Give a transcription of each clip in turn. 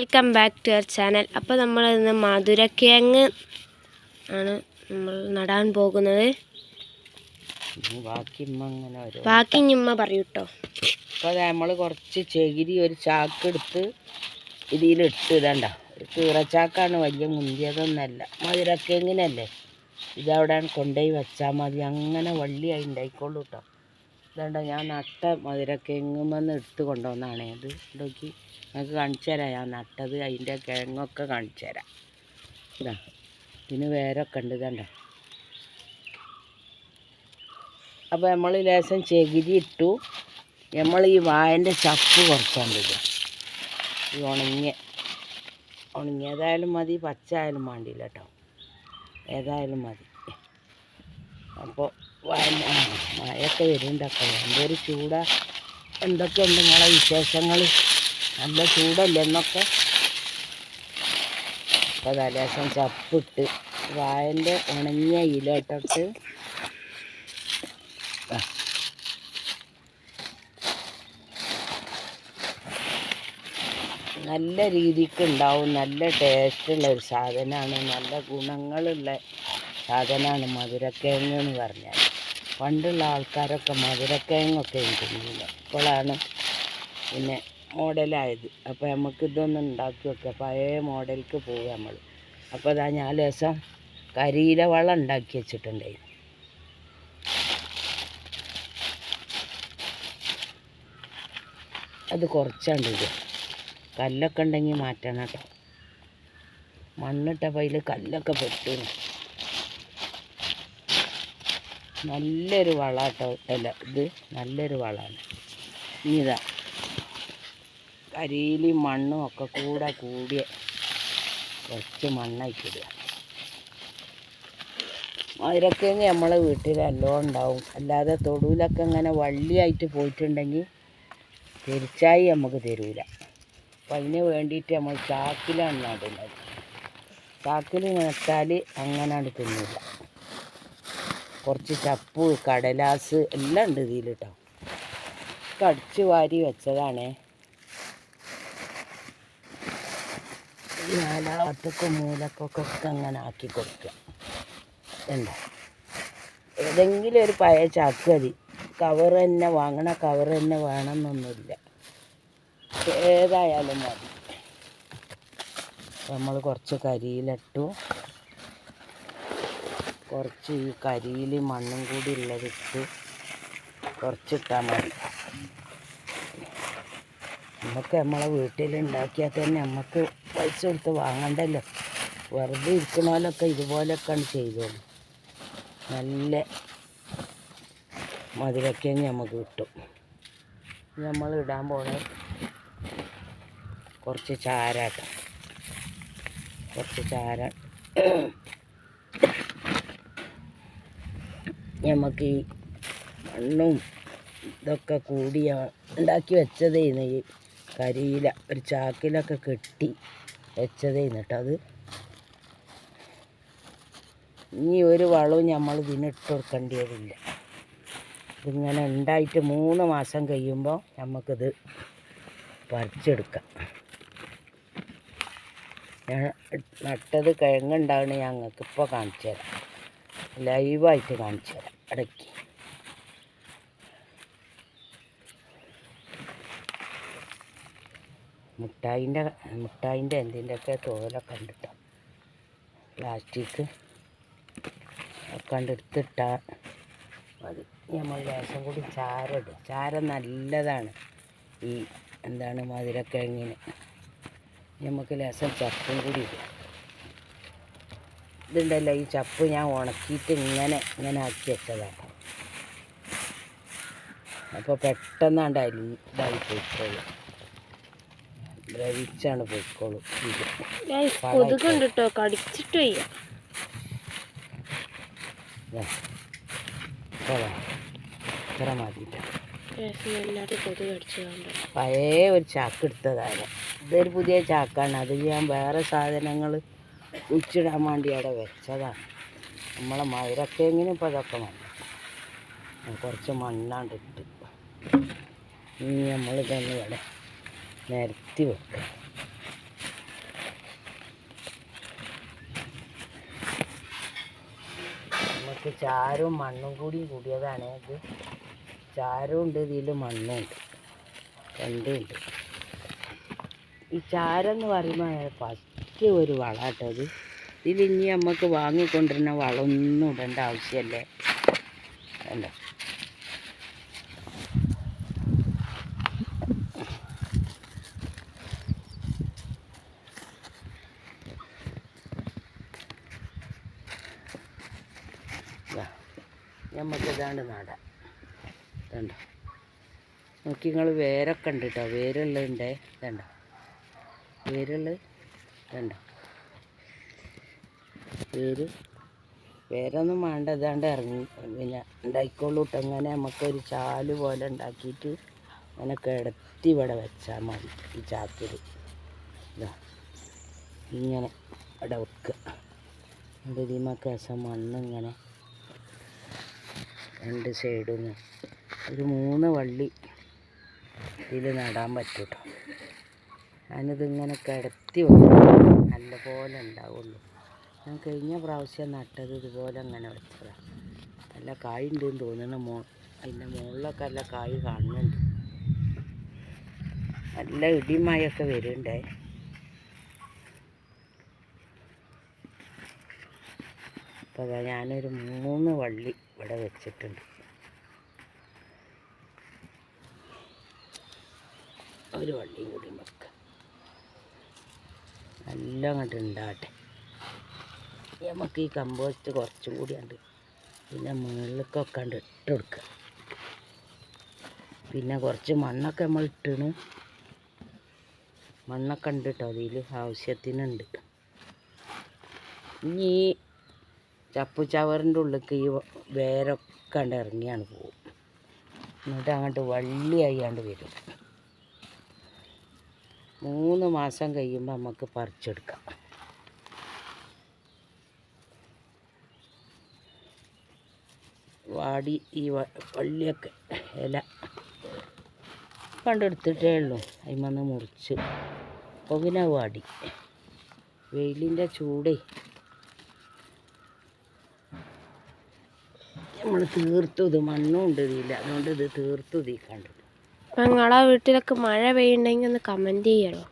Welcome back to our channel. അപ്പോൾ നമ്മൾ ഇന്ന് മധുരക്കിഴങ്ങ് ആണ് നമ്മൾ നടാൻ പോകുന്നത്. ബാക്കി ഞമ്മ പറയൂട്ടോ. അപ്പോൾ നമ്മൾ കുറച്ച് ചകിരി ഒരു ചാക്കെടുത്ത് ഇതിലിട്ട് ഇതണ്ട, ഒരു കീറച്ചാക്കാണ്, വലിയ മുന്തിയതൊന്നല്ല. മധുരക്കിഴങ്ങിനല്ലേ, ഇതവിടെ കൊണ്ടുപോയി വെച്ചാൽ മതി, അങ്ങനെ വള്ളിയായി ഉണ്ടായിക്കോളൂ കേട്ടോ. ഇതണ്ട, ഞാൻ നട്ട മധുരക്കിഴങ്ങുമെന്ന് എടുത്ത് കൊണ്ടുവന്നാണ്. ഇത് നോക്കി നിങ്ങൾക്ക് കാണിച്ചു തരാം. ഞാൻ നട്ടത് അതിൻ്റെ കിഴങ്ങൊക്കെ കാണിച്ചു തരാം. ഇതാ, ഇതിന് വേരൊക്കെ ഉണ്ട്, ഇതണ്ട. അപ്പോൾ നമ്മൾ ലേശം ചകിരി ഇട്ടു. നമ്മൾ ഈ വായൻ്റെ ചപ്പ് കുറച്ചുണ്ട്. ഇത് ഈ ഉണങ്ങിയതായാലും മതി, പച്ച ആയാലും വേണ്ടിയില്ല കേട്ടോ, ഏതായാലും മതി. അപ്പോൾ മഴയൊക്കെ വരുന്നുണ്ടപ്പോൾ എന്തൊരു ചൂടാ. എന്തൊക്കെയുണ്ട് നിങ്ങളെ വിശേഷങ്ങൾ? നല്ല ചൂടല്ലേ എന്നൊക്കെ. അപ്പോൾ തലേശം ചപ്പിട്ട് വായൻ്റെ ഉണങ്ങിയ ഇല ഇട്ടിട്ട് നല്ല രീതിക്ക് ഉണ്ടാവും. നല്ല ടേസ്റ്റുള്ള ഒരു സാധനമാണ്, നല്ല ഗുണങ്ങളുള്ള സാധനമാണ് മധുരക്കിഴങ്ങ് എന്ന് പറഞ്ഞാൽ. പണ്ടുള്ള ആൾക്കാരൊക്കെ മധുരക്കിഴങ്ങൊക്കെ തിന്നില്ല, ഇപ്പോഴാണ് പിന്നെ മോഡലായത്. അപ്പോൾ നമുക്ക് ഇതൊന്നും ഉണ്ടാക്കി വെക്കുക, പഴയ മോഡലിക്ക് പോവുക നമ്മൾ. അപ്പോൾ അതാ ഞാൻ ലേശം കരിയില വളം ഉണ്ടാക്കി വെച്ചിട്ടുണ്ടായിരുന്നു. അത് കുറച്ചുണ്ട്. ഇത് കല്ലൊക്കെ ഉണ്ടെങ്കിൽ മാറ്റണം കേട്ടോ. മണ്ണിട്ടപ്പോൾ അതിൽ കല്ലൊക്കെ പെട്ടു. നല്ലൊരു വളം കേട്ടോ. അല്ല, ഇത് നല്ലൊരു വളമാണ്. ഇതാ കരിയിലും മണ്ണും ഒക്കെ കൂടിയ കുറച്ച് മണ്ണായിക്കിടുക. മധുരക്കിഴങ്ങ് നമ്മളെ വീട്ടിലെല്ലാം ഉണ്ടാവും. അല്ലാതെ തൊടുവിലൊക്കെ ഇങ്ങനെ വള്ളിയായിട്ട് പോയിട്ടുണ്ടെങ്കിൽ തിരിച്ചായി നമുക്ക് തരൂല. അപ്പം അതിന് വേണ്ടിയിട്ട് നമ്മൾ ചാക്കിലാണ് നടുന്നത്. ചാക്കിൽ നട്ടാൽ അങ്ങനെയാണ് തിന്നില്ല. കുറച്ച് ചപ്പ്, കടലാസ് എല്ലാം ഉണ്ട് ഇതിൽ കേട്ടോ. കടിച്ച് വാരി വെച്ചതാണേ. നാലാവത്തക്കും മൂലക്കൊക്കെ അങ്ങനെ ആക്കി കൊടുക്കുക. എന്താ, ഏതെങ്കിലും ഒരു പഴയ ചാക്ക് മതി. കവർ തന്നെ വാങ്ങണ കവർ തന്നെ വേണമെന്നൊന്നുമില്ല, ഏതായാലും മതി. നമ്മൾ കുറച്ച് കരിയിലിട്ടു. കുറച്ച് ഈ കരിയിൽ മണ്ണും കൂടി ഉള്ളതിട്ട് കുറച്ചിട്ടാൽ മതി. നമുക്ക് നമ്മളെ വീട്ടിലുണ്ടാക്കിയാൽ തന്നെ നമുക്ക് പൈസ കൊടുത്ത് വാങ്ങണ്ടല്ലോ. വെറുതെ ഇരിക്കണോലൊക്കെ ഇതുപോലെയൊക്കെയാണ് ചെയ്തോളൂ. നല്ല മധുരക്കിഴങ്ങ് നമുക്ക് കിട്ടും. നമ്മൾ ഇടാൻ പോണേ കുറച്ച് ചാരാട്ടോ. കുറച്ച് ചാര നമുക്ക് ഈ മണ്ണും ഇതൊക്കെ കൂടി ഉണ്ടാക്കി വെച്ചതേന്ന്. ഈ കരിയില ഒരു ചാക്കിലൊക്കെ കെട്ടി വെച്ചതേന്ന് കേട്ടോ. അത് ഇനി ഒരു വളവും നമ്മൾ ഇതിനിട്ട് കൊടുക്കേണ്ടതില്ല. ഇതിങ്ങനെ ഉണ്ടായിട്ട് 3 മാസം കഴിയുമ്പോൾ നമുക്കിത് പറിച്ചെടുക്കാം. ഞാൻ നട്ടത് കിഴങ്ങുണ്ടാവണേ ഞങ്ങൾക്ക് ഇപ്പോൾ കാണിച്ചു തരാം, ലൈവായിട്ട് കാണിച്ചു തരാം. ഇടയ്ക്ക് മുട്ടായിൻ്റെ എന്തിൻ്റെയൊക്കെ തോലൊക്കെ കണ്ടിട്ടോ, പ്ലാസ്റ്റിക് ഒക്കെ കണ്ടെടുത്തിട്ടാൽ മതി. നമ്മൾ ലേശം കൂടി ചാരമിടും. ചാരം നല്ലതാണ് ഈ എന്താണ് മധുരക്കിഴങ്ങിന്. നമുക്ക് ലേശം ചപ്പും കൂടി ഇടും. ഇതുണ്ടല്ലോ, ഈ ചപ്പ് ഞാൻ ഉണക്കിയിട്ട് ഇങ്ങനെ ആക്കി വെച്ചതാണ്. അപ്പോൾ പെട്ടെന്നാണ്ട് ഇതായി പോയിക്കോളും, ദ്രവിച്ചാണ് പോയിക്കോളും. ഇത് കൊതുകുണ്ട് കേട്ടോ, കടിച്ചിട്ട് വയ്യ. ഇത്ര മതിയില്ല. കൊതുക് പഴയ ഒരു ചാക്ക് എടുത്തതാണ്. ഇതൊരു പുതിയ ചാക്കാണ്. അത് ഞാൻ വേറെ സാധനങ്ങൾ കുഴിച്ചിടാൻ വേണ്ടി അവിടെ വെച്ചതാണ്. നമ്മളെ മധുരക്കിഴങ്ങിനും ഇപ്പോൾ അതൊക്കെ മതി. കുറച്ച് മണ്ണാണ്ട് ഇട്ട് ഇനി നമ്മളിതൊന്ന് ഇവിടെ നിരത്തി വെക്കുക. കുറച്ച് ചാരവും മണ്ണും കൂടിയതാണ് ഇത്. ചാരവും ഉണ്ട്, ഇതിൽ മണ്ണും ഉണ്ട്, രണ്ടും ഉണ്ട്. ഈ ചാരം എന്ന് പറയുമ്പോൾ ഫസ്റ്റ് ഒരു വളമാട്ടോ അത്. ഇതിലിനി നമുക്ക് വാങ്ങിക്കൊണ്ടിരുന്ന വളമൊന്നും ഇടേണ്ട ആവശ്യമല്ലേ. അല്ല നമുക്കിതാണ്ട് നടാം. ഇതുണ്ടോ, നോക്കി നിങ്ങൾ വേരൊക്കെ ഉണ്ട് കേട്ടോ, വേരുള്ളതുണ്ടേ. ഇതുണ്ടോ വേരുള്ളത്, ഇതുണ്ടോ വേരൊന്നും വേണ്ട, ഇതാണ്ട് ഇറങ്ങി പിന്നെ ഉണ്ടായിക്കോളൂ കേട്ടോ. അങ്ങനെ നമുക്കൊരു ചാല് പോലെ ഉണ്ടാക്കിയിട്ട് അങ്ങനെ കിടത്തി ഇവിടെ വെച്ചാൽ മതി. ഈ ചാക്കിൽ ഇതാ ഇങ്ങനെ ഇവിടെ വെക്കുക. അതിൻ്റെ ഇതിമൊക്കെ ശേഷം മണ്ണിങ്ങനെ രണ്ട് സൈഡിൽ നിന്ന് ഒരു 3 വള്ളി ഇതിൽ നടാൻ പറ്റും കേട്ടോ. ഞാനിതിങ്ങനെ കിടത്തി വെക്കും, നല്ലപോലെ ഉണ്ടാവുള്ളൂ. ഞാൻ കഴിഞ്ഞ പ്രാവശ്യം നട്ടത് ഇതുപോലെ അങ്ങനെ വെച്ചതാണ്. നല്ല കായ് ഉണ്ടെന്ന് തോന്നുന്നു. അതിൻ്റെ മുകളിലൊക്കെ നല്ല കായ് കാണുന്നുണ്ട്. നല്ല ഇടിമയൊക്കെ വരുന്നുണ്ടേ. അപ്പോൾ അതാ ഞാനൊരു 3 വള്ളി ഇവിടെ വെച്ചിട്ടുണ്ട്. ഒരു വള്ളിയും കൂടി വെക്കുക, നല്ല അങ്ങോട്ട് ഉണ്ടാകട്ടെ. നമുക്ക് ഈ കമ്പോസ്റ്റ് കുറച്ചും കൂടി ഉണ്ട്, പിന്നെ മുകളിലേക്കൊക്കെ ഉണ്ട് ഇട്ട് കൊടുക്കുക. പിന്നെ കുറച്ച് മണ്ണൊക്കെ നമ്മൾ ഇട്ടിണ്, മണ്ണൊക്കെ ഉണ്ട് കേട്ടോ അതിൽ, ആവശ്യത്തിനുണ്ട്. ഇനി ഈ ചപ്പു ചവറിൻ്റെ ഉള്ളിലേക്ക് ഈ വേരൊക്കെ ഉണ്ട് ഇറങ്ങിയാണ് പോകും. എന്നിട്ട് അങ്ങോട്ട് വള്ളിയായിണ്ട് വരും. 3 മാസം കഴിയുമ്പോൾ നമുക്ക് പറിച്ചെടുക്കാം. വാടി ഈ വള്ളിയൊക്കെ ഇല കണ്ടെടുത്തിട്ടേ ഉള്ളൂ, അതിമന്ന് മുറിച്ച്. അപ്പോൾ പിന്നെ വാടി വെയിലിൻ്റെ ചൂടേ നമ്മൾ തീർത്തു. ഇത് മണ്ണും ഉണ്ട് ഇതില്ല, അതുകൊണ്ട് ഇത് തീർത്തു തീക്കാണ്ട്. അപ്പം നിങ്ങളെ വീട്ടിലൊക്കെ മഴ പെയ്യുന്നുണ്ടെങ്കിൽ ഒന്ന് കമൻറ്റ് ചെയ്യണോ.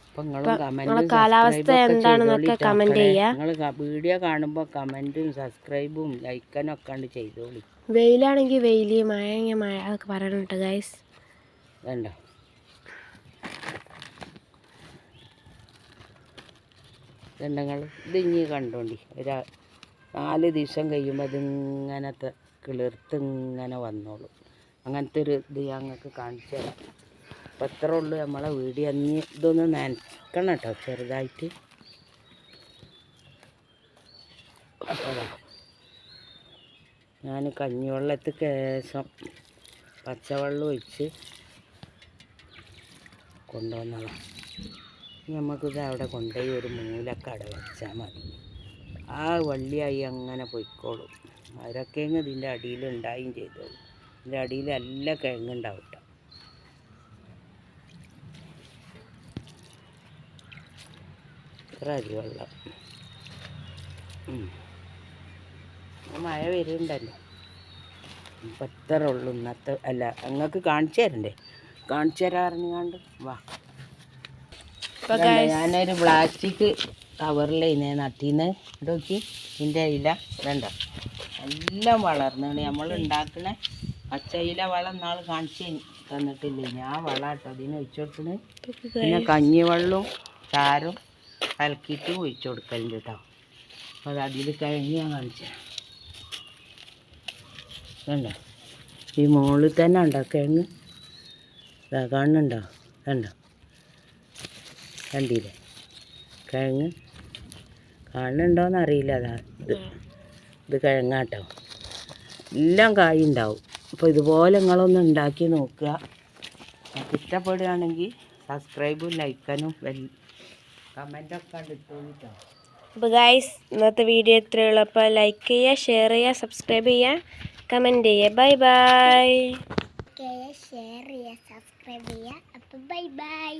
അപ്പം നിങ്ങളും കമൻറ്റും കാലാവസ്ഥ എന്താണെന്നൊക്കെ കമൻറ്റ് ചെയ്യുക. നിങ്ങൾ വീഡിയോ കാണുമ്പോൾ കമൻറ്റും സബ്സ്ക്രൈബും ലൈക്കനൊക്കെ ഉണ്ട് ചെയ്തോളി. വെയിലാണെങ്കിൽ വെയിൽ, മഴയെങ്കിൽ മഴ എന്നൊക്കെ പറയണുണ്ട് ഗൈസ്. വേണ്ട നിങ്ങൾ ഇതിങ്ങി കണ്ടോണ്ടി. ഒരു 4 ദിവസം കഴിയുമ്പോൾ അതിങ്ങനത്തെ കിളിർത്ത് ഇങ്ങനെ വന്നോളൂ. അങ്ങനത്തെ ഒരു ഇത് ഞങ്ങൾക്ക് കാണിച്ചു തരാം. അപ്പം അത്രേ ഉള്ളൂ നമ്മളെ വീഡിയോ. അന്ന് ഇതൊന്ന് നനക്കണം കേട്ടോ ചെറുതായിട്ട്. അപ്പോൾ ഞാൻ കഞ്ഞിവെള്ളത്തിൽ ശേഷം പച്ചവെള്ളം ഒഴിച്ച് കൊണ്ടുവന്നതാണ്. നമുക്കിത് അവിടെ കൊണ്ടുപോയി ഒരു മൂലൊക്കെ അവിടെ വെച്ചാൽ മതി. ആ വള്ളിയായി അങ്ങനെ പൊയ്ക്കോളും. മരക്കിഴങ്ങ് ഇതിൻ്റെ അടിയിൽ ഉണ്ടായും ചെയ്തോളും. ഇതിൻ്റെ അടിയിൽ നല്ല കിഴങ്ങുണ്ടാവും കേട്ടോ. ഇത്ര അരിവെള്ളം. മഴ വരുന്നുണ്ടല്ലോ. ഇപ്പം എത്ര ഉള്ളു ഇന്നത്തെ. അല്ല നിങ്ങൾക്ക് കാണിച്ചു തരണ്ടേ, കാണിച്ചു തരാറിഞ്ഞാണ്ട് വാ. ഞാനൊരു പ്ലാസ്റ്റിക് കവറിലേനെ നട്ടീന്ന് നോക്കി. ഇതിൻ്റെ ഇല വേണ്ട എല്ലാം വളർന്നാണ്. നമ്മൾ ഉണ്ടാക്കണ പച്ച ഇല വളം നാൾ കാണിച്ച് തന്നിട്ടില്ലേ, ഞാൻ വളം കേട്ടോ അതിന് ഒഴിച്ചു കൊടുക്കണ്. പിന്നെ കഞ്ഞിവെള്ളവും ചാരും കലക്കിയിട്ട് ഒഴിച്ചു കൊടുക്കലുണ്ട് കേട്ടോ. അപ്പോൾ അത് അതിൽ കഴിഞ്ഞ് ഞാൻ കാണിച്ചു വേണ്ട. ഈ മുകളിൽ തന്നെ ഉണ്ടോ കിഴങ്ങ്, കാണുന്നുണ്ടോ? കണ്ടോ, കണ്ടില്ലേ കിഴങ്ങ്? കാണുന്നുണ്ടോയെന്നറിയില്ല. അതാ ഇത് കിഴങ്ങാട്ടോ. എല്ലാം കായ് ഉണ്ടാവും. അപ്പോൾ ഇതുപോലെ നിങ്ങളൊന്ന് ഉണ്ടാക്കി നോക്കുക. നിങ്ങൾക്ക് ഇഷ്ടപ്പെടുകയാണെങ്കിൽ സബ്സ്ക്രൈബും ലൈക്കനും കമൻറ്റൊക്കെ ഇട്ടോളിട്ടോ. അപ്പോൾ ഗൈസ് ഇന്നത്തെ വീഡിയോ ഇത്രയേ ഉള്ളൂ. അപ്പോൾ ലൈക്ക് ചെയ്യുക, ഷെയർ ചെയ്യുക, സബ്സ്ക്രൈബ് ചെയ്യുക, കമൻറ്റ് ചെയ്യുക. Bye bye. ഷെയർ ചെയ്യുക, സബ്സ്ക്രൈബ് ചെയ്യുക. അപ്പോൾ ബൈ ബൈ.